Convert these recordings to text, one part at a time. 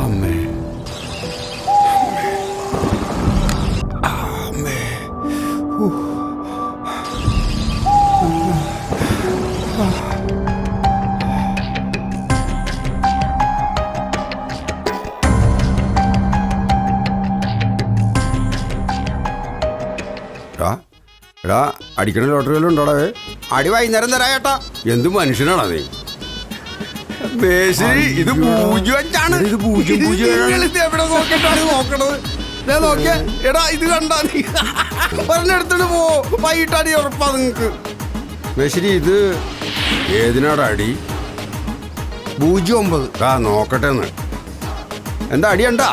അമ്മേ എടാ അടിക്കണ ലോട്ടറി വല്ലതും ഉണ്ടോടാ? അടി വൈകുന്നേരം തരാ ചേട്ടാ. എന്ത് മനുഷ്യനാടാ നീ? ഇത് 0.5 ഇത് 0.0 എവിടെ നോക്കിയിട്ടാണ് നോക്കണത്? ഞാൻ നോക്കിയ എടാ ഇത് കണ്ടാ നീ പറഞ്ഞെടുത്തിട്ട് പോ. വൈകിട്ടടി ഉറപ്പാ നിങ്ങക്ക്. മേശ്ശേരി ഇത് ഏതിനാടാ അടി? 0.9. ആ നോക്കട്ടെ എന്ന്. എന്താ അടി ഉണ്ടാ?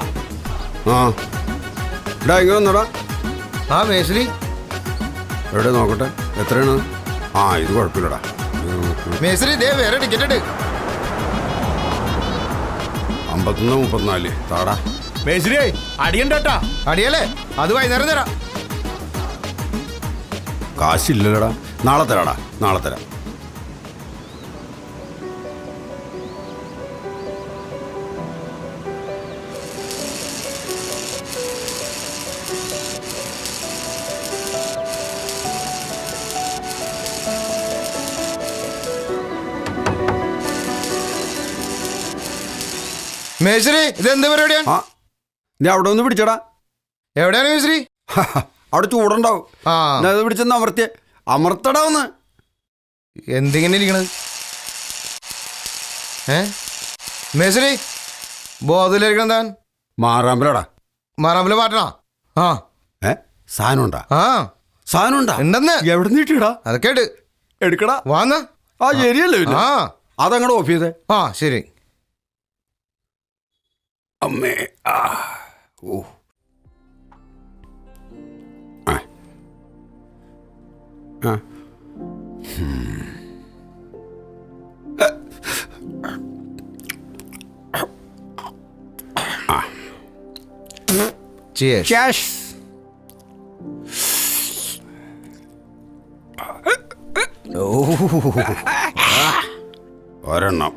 ആ എടാ ഇങ്ങനെ വന്നടാ. ആ മേശ്ശേരി എവിടെ നോക്കട്ടെ എത്രയാണ്? ആ ഇത് കുഴപ്പമില്ലടാ മേശ്ശേരി. ദേ വേറെ ടിക്കറ്റ് ഉണ്ട്. 51 34 താടാ. മേശ്ശേരി അടിയണ്ടാ. അടിയല്ലേ? അത് വൈകുന്നേരം തരാം. കാശില്ലടാ. നാളെ തരാടാ. നാളെ തരാം. മേശ്ശേരി ഇതെന്ത് പരിപാടിയാണ്? ആ നീ അവിടെ ഒന്ന് പിടിച്ചടാ. എവിടെയാണ് മേശ്ശേരി? അവിടെ ചൂടുണ്ടാവും. ആ അത് പിടിച്ചെന്ന് അമർത്തടാ ഒന്ന്. എന്തിങ്ങനെ ഇരിക്കണത്? മേശ്ശേരി ബോധമില്ലായിരിക്കണം താൻ. മാറാമ്പലടാ. മാറാമ്പല പാട്ടണോ? ആ സാധനം ഉണ്ടാ? ആ സാധനം ഉണ്ടാ? ഉണ്ടെന്ന്. എവിടെ നീട്ടിടാ? അതൊക്കെ എടുക്കടാ. വാങ്ങ. ആ ശരിയല്ലേ? ആ അതങ്ങോട്ട് ഓഫ് ചെയ്തേ. ആ ശരി. അമ്മേ ആ ഓ ആ ആ Cheers. Cheers. ഒരെണ്ണം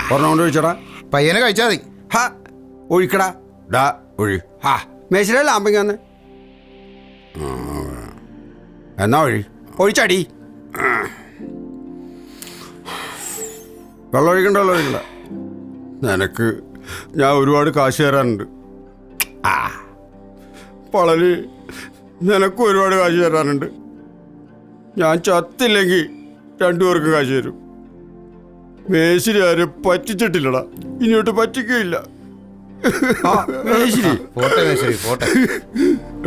കൊണ്ട് ഒഴിച്ചടാ. പയ്യനെ കഴിച്ചാ മതി. ഹാ ഒഴിക്കടാ. ഡാ ഒഴി. ഹാ മേശിലെ ലാമ്പിങ്ങന്ന് എന്നാ ഒഴിച്ചടി. വെള്ളം ഒഴിക്കണ്ട. വെള്ളം ഒഴിക്കണ്ട. നിനക്ക് ഞാൻ ഒരുപാട് കാശ് തരാനുണ്ട്. ആ പളനി നിനക്കും ഒരുപാട് കാശ് തരാനുണ്ട്. ഞാൻ ചത്തില്ലെങ്കിൽ 2 പേർക്ക് കാശ് തരും. മേശ്ശേരി ആരും പറ്റിച്ചിട്ടില്ലടാ. ഇനിയോട്ട് പറ്റിക്കുകയില്ല. പോട്ടെ മേശ്ശേരി പോട്ടെ.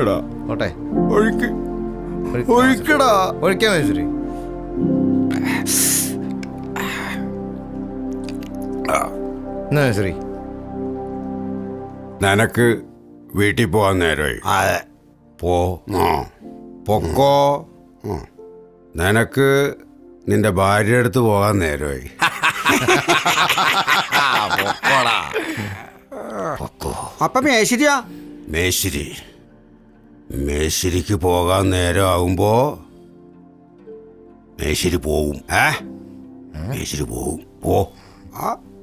എടാ പോട്ടെ. ഒഴിക്കടാ. ഒഴിക്കാം മേശ്ശേരി. മേശ്ശേരി നിനക്ക് വീട്ടിൽ പോകാൻ നേരമായി. അതെ പോ. പൊക്കോ. നിനക്ക് നിന്റെ ഭാര്യ അടുത്ത് പോകാൻ നേരമായി. അപ്പൊ മേശ്ശേരിയാ? മേശ്ശേരിക്ക് പോകാൻ നേരം ആവുമ്പോ മേശ്ശേരി പോവും. മേശ്ശേരി പോവും. പോ.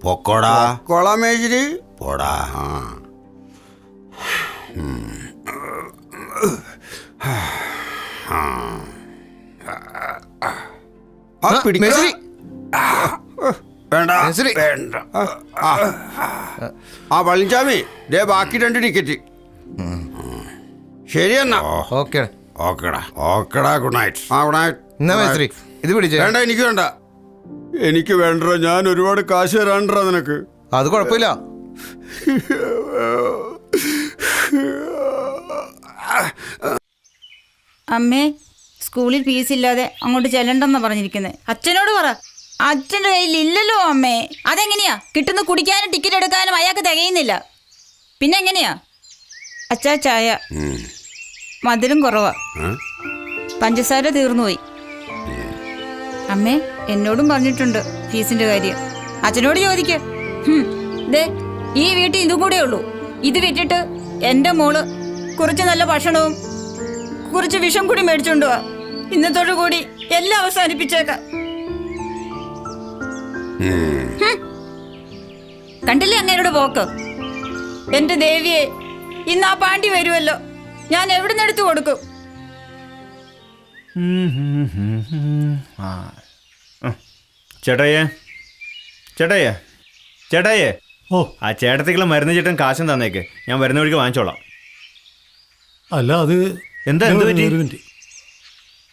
പൊക്കോടാ. കൊളാ മേശ്ശേരി പോടാ. മേശ്ശേരി വേണ്ട വേണ്ട. ആ പളനിച്ചാമി ദേ ബാക്കി 2 ടിക്കറ്റ്. ശരി എന്നാ. ഓക്കെ ഓക്കെടാ. ഓക്കെടാ. Good night. ആ ഗുഡ് നൈറ്റ്. എന്നാ മേശ്ശേരി ഇത് പിടിച്ചേ. വേണ്ട എനിക്ക് വേണ്ട. എനിക്ക് വേണ്ട. ഞാൻ ഒരുപാട് കാശ് തരാണ്ടാ നിനക്ക്. അത് കുഴപ്പമില്ല. അമ്മേ സ്കൂളിൽ ഫീസ് ഇല്ലാതെ അങ്ങോട്ട് ചെല്ലണ്ടെന്നാ പറഞ്ഞിരിക്കുന്നത്. അച്ഛനോട് പറ. അച്ഛൻ്റെ കയ്യിൽ ഇല്ലല്ലോ അമ്മേ. അതെങ്ങനെയാ? കിട്ടുന്ന കുടിക്കാനും ടിക്കറ്റ് എടുക്കാനും അയാൾക്ക് തികയുന്നില്ല. പിന്നെ എങ്ങനെയാ? അച്ഛാ ചായ മധുരം കുറവാ. പഞ്ചസാര തീർന്നുപോയി. അമ്മേ എന്നോടും പറഞ്ഞിട്ടുണ്ട് ഫീസിന്റെ കാര്യം. അച്ഛനോട് ചോദിക്ക. ദേ ഈ വീട്ടിൽ ഇതും കൂടെ ഉള്ളൂ. ഇത് വിട്ടിട്ട് എൻ്റെ മോള് കുറച്ച് നല്ല ഭക്ഷണവും കുറച്ച് വിഷം കൂടി മേടിച്ചോണ്ട് വാ. ഇന്നത്തോടു കൂടി എല്ലാം അവസാനിപ്പിച്ചേക്കാം. കണ്ടില്ലേ അങ്ങേരുടെ പോക്ക്? എന്റെ ദേവിയെ, ഇന്ന് ആ പാണ്ടി വരുമല്ലോ, ഞാൻ എവിടുന്ന് എടുത്തു കൊടുക്കും? ചേട്ടായേ ചേട്ടായേ ചേട്ടായേ, ഓ ആ ചേട്ടത്തിക്കുള്ള മരുന്ന് ചേട്ടൻ കാശും തന്നേക്ക്, ഞാൻ വരുന്ന വഴിക്ക് വാങ്ങിച്ചോളാം. അല്ല അത് എന്താ എന്ത് പറ്റി? ഒരു മിനിറ്റ്.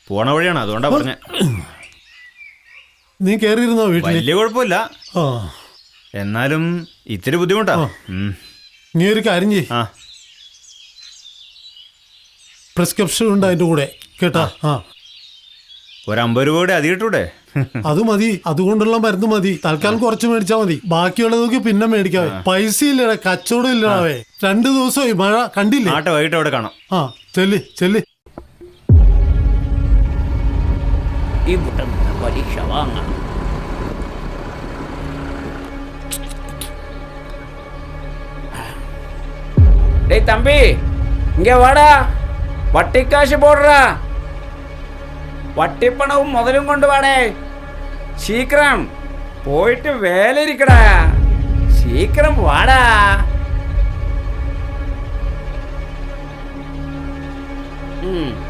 പോണ വഴിയാണ്, അതുകൊണ്ടാ പറഞ്ഞ. നീ കേറിയിരുന്നോ വീട്ടിൽ? വലിയ കുഴപ്പമില്ല, ആ എന്നാലും ഇത്തിരി ബുദ്ധിമുട്ടാ. നീ ഒരു കാര്യം ചെയ്യ്, ആ പ്രിസ്ക്രിപ്ഷൻ ഉണ്ട് അതിന്റെ കൂടെ കേട്ടാ. ആ ഒരു 50 രൂപ കൂടെ അധികം ഇട്ടൂടെ? അത് മതി, അതുകൊണ്ടുള്ള മരുന്ന് മതി. തൽക്കാലം കുറച്ച് മേടിച്ചാ മതി, ബാക്കിയുള്ളതൊക്കെ പിന്നെ മേടിക്കാവേ. പൈസ ഇല്ലടാ, കച്ചവടം ഇല്ലടാവേ. 2 ദിവസമായി മഴ കണ്ടില്ലേ? ആട്ടെ, വൈകിട്ട് അവിടെ കാണാം. ആ ചെല്ല് ചെല്ല്. ഇവിടെ നിന്ന് പലിശ വാങ്ങണം. டேய் தம்பி, இங்க வாடா. வட்டிக்காசு போடுறா. வட்டி பணവും മുതലും കൊണ്ട് വാടേ. சீக்கிரம் പോയിട്ട് വേല ഇരിക്കടാ. சீக்கிரம் വാടാ.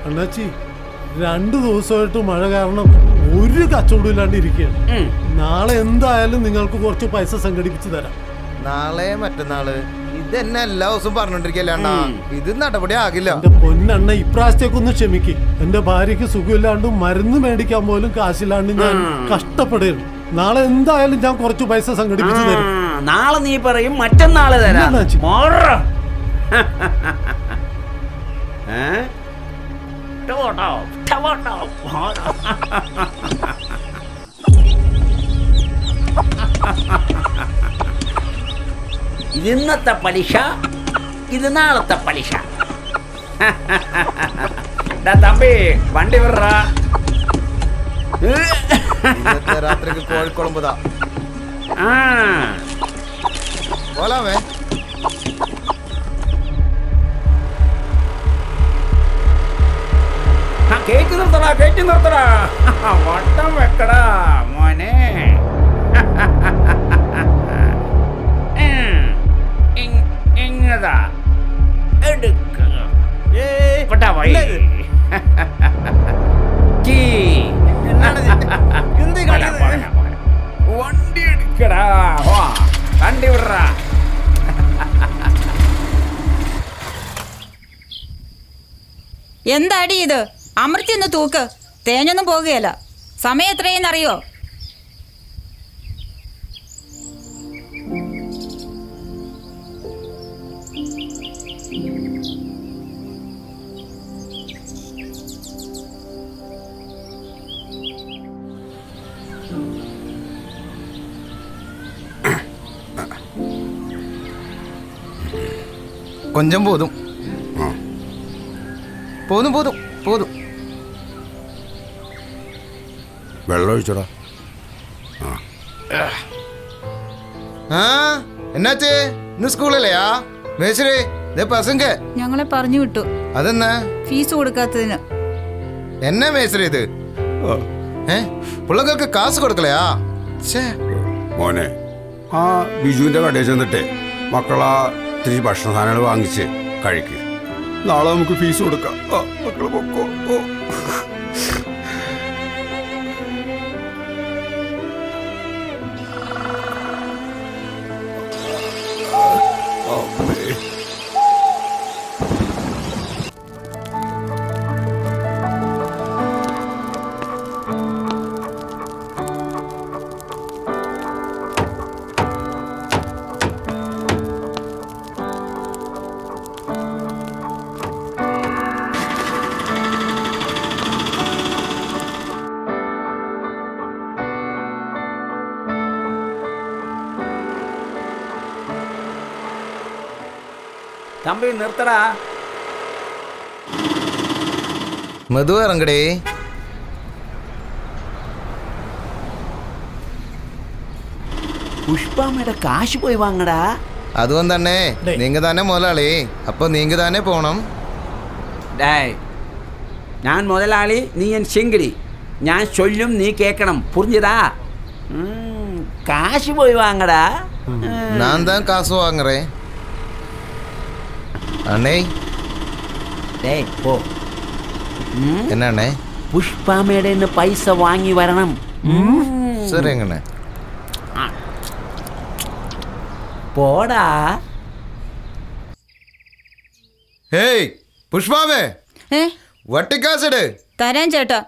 അണ്ണാച്ചി 2 ദിവസമായിട്ട് മഴ കാരണം ഒരു കച്ചവടം ഇല്ലാണ്ട് ഇരിക്കുകയാണ്. നാളെ എന്തായാലും നിങ്ങൾക്ക് കുറച്ച് പൈസ സംഘടിപ്പിച്ചു തരാം. നാളെ മറ്റന്നാള് ഇതെന്നെ എല്ലാ ദിവസവും പറഞ്ഞോണ്ടിരിക്കല്ലേ അണ്ണാ, ഇത് നടപടി ആകില്ല. എന്റെ പൊന്നണ്ണ, ഇപ്രാവശ്യത്തേക്കൊന്ന് ക്ഷമിക്ക്. എന്റെ ഭാര്യക്ക് സുഖമില്ലാണ്ട് മരുന്ന് മേടിക്കാൻ പോലും കാശില്ലാണ്ട് ഞാൻ കഷ്ടപ്പെടുകയാണ്. നാളെ എന്തായാലും ഞാൻ കുറച്ച് പൈസ സംഘടിപ്പിച്ചു തരും. നാളെ നീ പറയും മറ്റന്നാള് തരാം. എന്നാ ഇത് ഇന്നത്തെ പലിശ, ഇത് നാളത്തെ പലിശ. തമ്പി വണ്ടി വിടറാ. ഇന്നത്തെ രാത്രിക്ക് കോഴിക്കുളമ്പുതാ പോലാമേ. കേറ്റി നിർത്തടാ, കേറ്റി നിർത്തടാ. വട്ടം വെക്കടാ മോനെ. ഇങ്ങതാ എടുക്ക. വണ്ടി എടുക്കടാ, വണ്ടി വിടറാ. എന്താടി ഇത്? അമർത്തി ഒന്ന് തൂക്ക്, തേഞ്ഞൊന്നും പോകുകയല്ല. സമയം എത്രയെന്നറിയോ? കൊഞ്ചം പോതും പോതും പോതും പോതും. വെള്ളം ഒഴിച്ചോടാ. ആ എന്നാച്ചേ, ഇന്ന് സ്കൂളിലെയാ? മേശരേ പസങ്ക ഞങ്ങളെ പറഞ്ഞു വിട്ടു. അതെന്നാ? ഫീസ് കൊടുക്കാത്തതിന്. എന്നാ മേശരേ ഇത്? പിള്ളേർക്ക് കാശ് കൊടുക്കലയാ? മോനെ, ആ ബിജുവിന്റെ കടയിൽ ചെന്നിട്ടേ മക്കളാ ഇത്തിരി ഭക്ഷണ സാധനങ്ങൾ വാങ്ങിച്ച് കഴിക്ക്. നാളെ നമുക്ക് ഫീസ് കൊടുക്കാം. മക്കള് പൊക്കോ. തമ്പി നിർത്തടാ. മധു ഇറങ്ങടേ. പുഷ്പമ്മയുടെ കാശ് പോയി വാങ്ങടാ. അതുകൊണ്ട് തന്നെ നീങ്ക തന്നെ മുതലാളി, അപ്പൊ നീങ്ക തന്നെ പോണം. ഡേയ്, ഞാൻ മുതലാളി, നീ എൻ ശിങ്കിടി. ഞാൻ ചൊല്ലും, നീ കേൾക്കണം. പുറിഞ്ഞതാ? കാശ് പോയി വാങ്ങടാ. நான் தான் காசு வாங்குறேன் அண்ணே. ഡേയ് പോ. என்ன அண்ணே? പുഷ്പാമ്മയുടെ നിന്ന് പൈസ വാങ്ങി വരണം. சரிங்கண்ணே. പോടാ. ஹேய் புஷ்பாவே, ഏ வட்டி காசு எடு. തരാൻ ചേട്ടാ.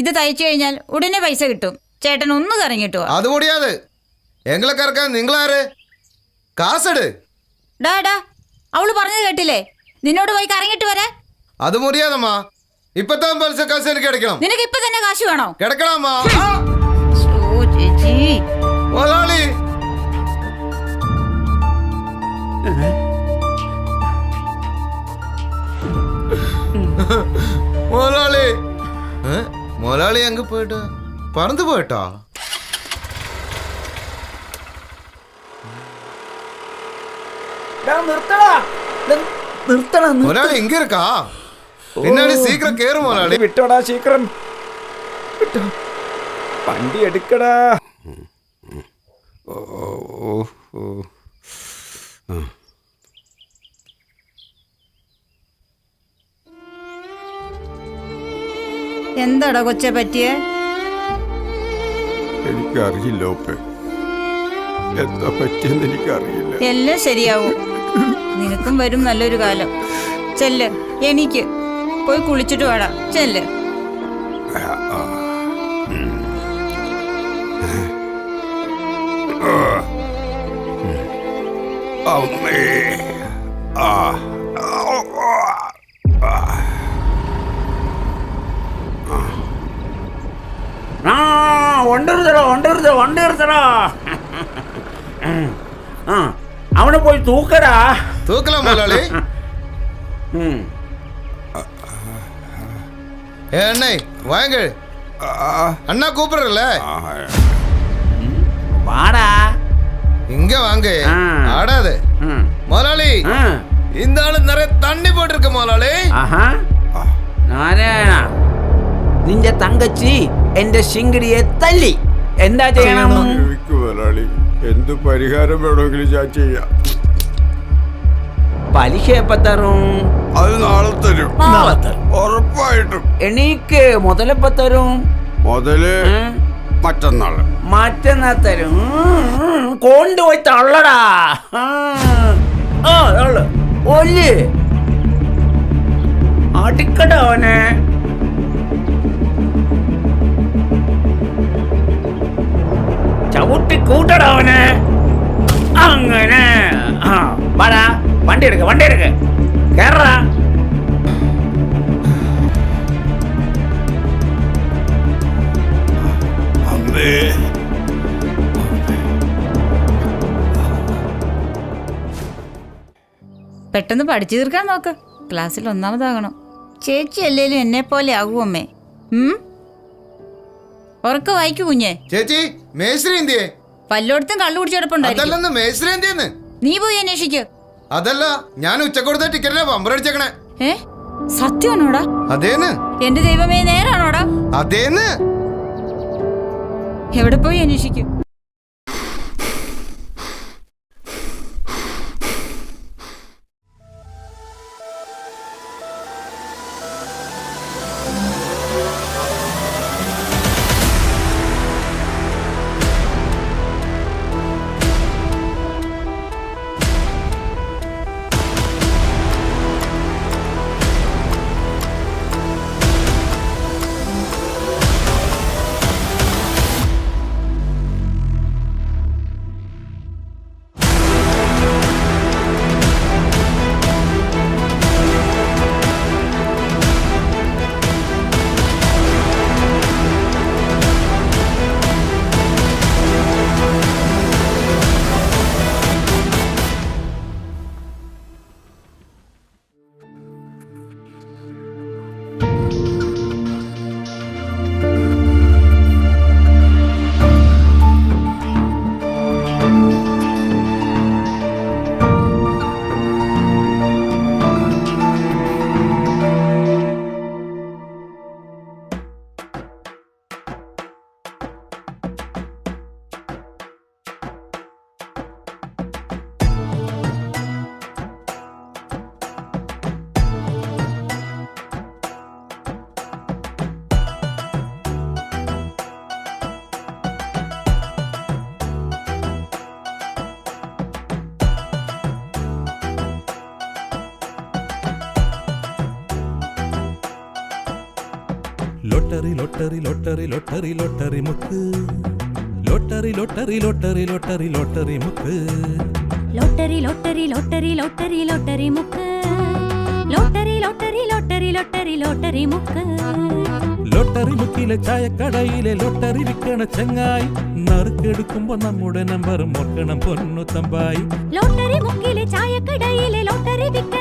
ഇത് തയ്ച്ചു കഴിഞ്ഞാൽ ഉടനെ പൈസ കിട്ടും. ചേട്ടൻ ഒന്ന് കറങ്ങിട്ടു அது முடியாது. எங்களை கறக்க நீங்களாரு? காசு எடு. ഡാ അവള് പറഞ്ഞത് കേട്ടില്ലേ? നിന്നോട് പോയി കറങ്ങിട്ട് വരാൻ. அது முடியாதம்மா. இப்பதான் பரிசு காசு எனக்கு கிடைக்கணும். നിനക്ക് ഇപ്പൊ തന്നെ കാശ് വേണോ? கிடைக்கலாமா? ഓ ചേച്ചി, முதலாளி, முதலாளி, முதலாளி எங்க போயிட்டா? பறந்து போயிட்டா? നിർത്തണം. முதலாளி இங்க இருக்கா? பின்னாடி சீக்கிரம் கேறு முதலாளி. വിട്ടോടാ ശീക്രം. വിട്ടോ. വണ്ടി എടുക്കടാ. എന്താടാ കൊച്ചെ പറ്റിയേ? എനിക്കറിയില്ല ഒപ്പേ, എന്താ പറ്റിയെന്ന് എനിക്കറിയില്ല. എല്ലാം ശരിയാവും. നിനക്കും വരും നല്ലൊരു കാലം. ചെല്ല്, എനിക്ക് പോയി കുളിച്ചിട്ട് വേടാ. ചെല്ല്. അമ്മേ, ആ, വണ്ടി എടുത്തടാ. അവനെ പോയി തൂക്കടാ. தூக்கலாம் முதலாளி. ஏ அண்ணே வாங்க, அண்ணா கூப்பிடுறல. വാടാ. இங்க வாங்க. ஆடாது முதலாளி. இந்த ஆளு நிறைய தண்ணி போட்டிருக்கு முதலாளி. നാരായണ, നിന്റെ തങ്കച്ചി എന്റെ ശിങ്കിടിയെ തല്ലി. എന്താ ചെയ്യണം? മുതലാളി, എന്ത് പരിഹാരം വേണമെങ്കിലും ഞാൻ ചെയ്യാം. പലിശ എപ്പ തരും? അത് നാളെ തരും, നാളെ തരും. ഉറപ്പായിട്ടും. എനിക്ക് മുതലെപ്പ തരും? മുതല് മറ്റന്നാള്. മറ്റന്നാ തരും. കൊണ്ടുപോയി തള്ളടാ. ഒല്ല് അടിക്കട അവനെ. ചവിട്ടി കൂട്ടട അവനെ. അങ്ങനെ വാടാ. വണ്ടി എടുക്ക കേറ. അമ്മേ, പെട്ടെന്ന് പഠിച്ചു തീർക്കാൻ നോക്ക്. ക്ലാസ്സിൽ ഒന്നാമതാകണം. ചേച്ചി അല്ലേലും എന്നെ പോലെ ആകും അമ്മേ. ഉറക്ക വായിക്കൂ കുഞ്ഞെ. ചേച്ചി മേശ്രി എന്തിയേ? പല്ലോടത്തും കള്ളു കുടിച്ചെടുപ്പുണ്ടായിരിക്കും. അതല്ലെന്ന് മേശ്രി എന്തിയെന്ന്. നീ പോയി അന്വേഷിക്കോ. അതല്ല, ഞാൻ ഉച്ചക്കൊടുത്ത ടിക്കറ്റിനെ പമ്പർ അടിച്ചേക്കണേ. ഏ സത്യമാണോടാ? അതേന്ന്. എന്റെ ദൈവമേ, നേരാണോടാ? അതേന്ന്. എവിടെ പോയി അന്വേഷിക്കൂ. Lottery lottery lottery lottery lottery മുക്ക് lottery lottery lottery lottery lottery മുക്ക് lottery lottery lottery lottery lottery മുക്ക് lottery lottery lottery lottery lottery മുക്ക് ലോട്ടറി മുക്കിലെ ചായക്കടയിലെ ലോട്ടറി വിൽക്കണ ചങ്ങായി നറുക്കെടുക്കുമ്പോ നമ്മുടെ നമ്പർ ഓർക്കണം പൊന്നു തമ്പായി ലോട്ടറി മുക്കിലെ ചായക്കടയിലെ ലോട്ടറി വിൽക്കണ